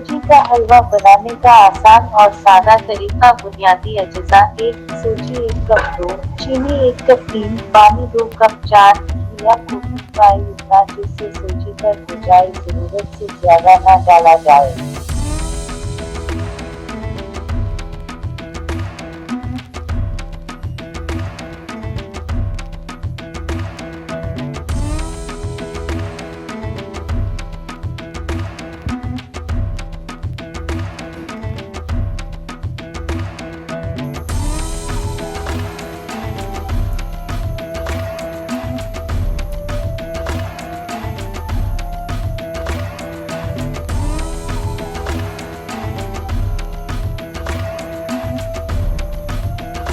सोजी का हलवा बनाने का आसान और सादा तरीका। बुनियादी अज्जा: 1 सोजी 1 कप, 2 चीनी 1 कप, 3 पानी 2 कप, 4 घी या कुकिंग ऑयल इतना जिससे सोजी तक हो जाए, जरूरत से ज्यादा ना डाला जाए।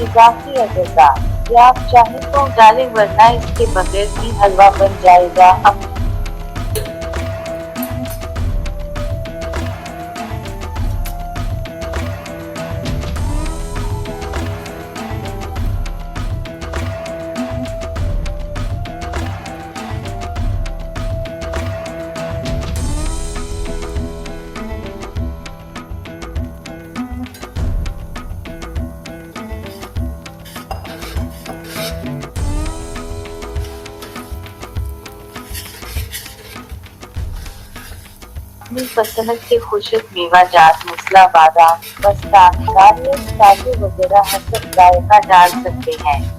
इजाफी अज्जा: या आप चाहें तो डालें वरना इसके बगैर भी हलवा बन जाएगा। अपनी पसंद के खुशक मेवाजात मसला, बादाम, पिस्ता, नारियल, काजू वगैरह हसब जायका डाल सकते हैं।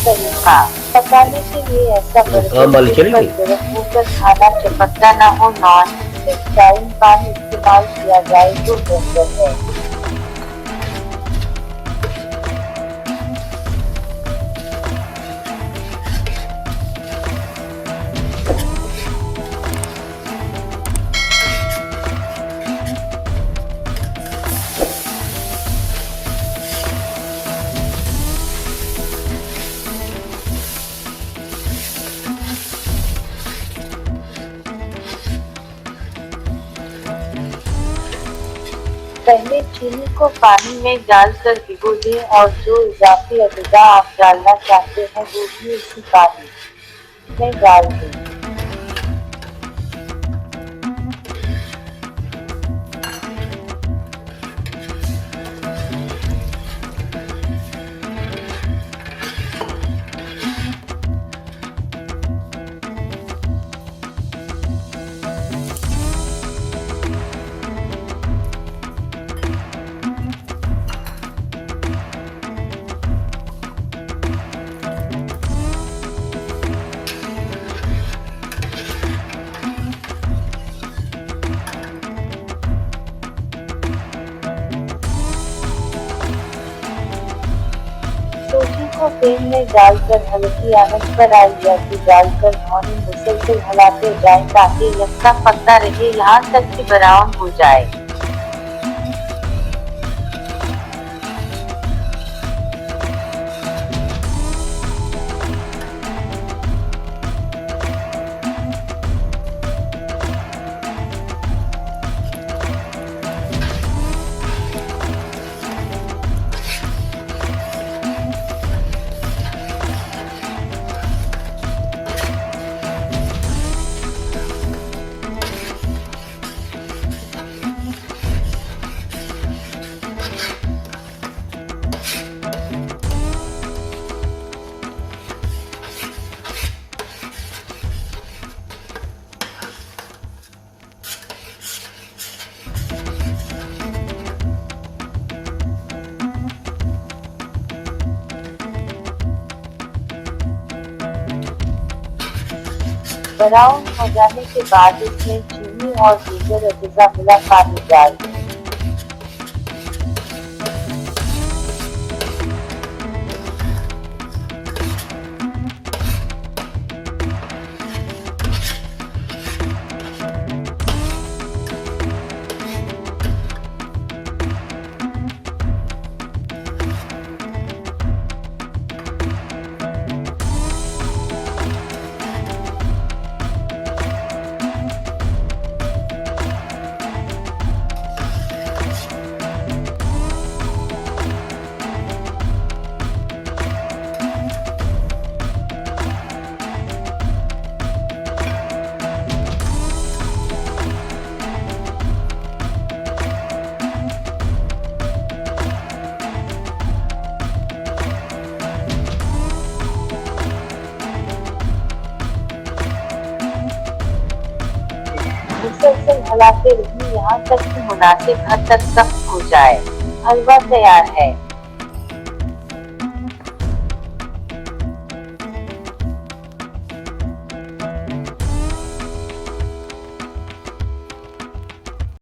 तरीका: पकाने के लिए ऐसा बर्तन गर्म होकर खाना चपकता न हो, नॉन स्टिक फ्राइंग पैन इस्तेमाल किया जाए तो बेहतर है। पहले चीनी को पानी में डालकर भिगो दें और जो इजाफी अज्जा आप डालना चाहते हैं वो भी उसी पानी में डाल दें। सोजी को तेल में डालकर हल्की आंच पर ऑयल या घी डालकर धौनी मुसलसल हिलाते जाएं ताकि यकसा पकता रहे यहाँ तक कि ब्राउन हो जाए। ब्राउन हो जाने के बाद इसमें चीनी और दीगर अज्जा मिला पानी डाल दें। चलाते रहिए यहाँ तक कि मुनासिब हद तक सख्त हो जाए। हलवा तैयार है।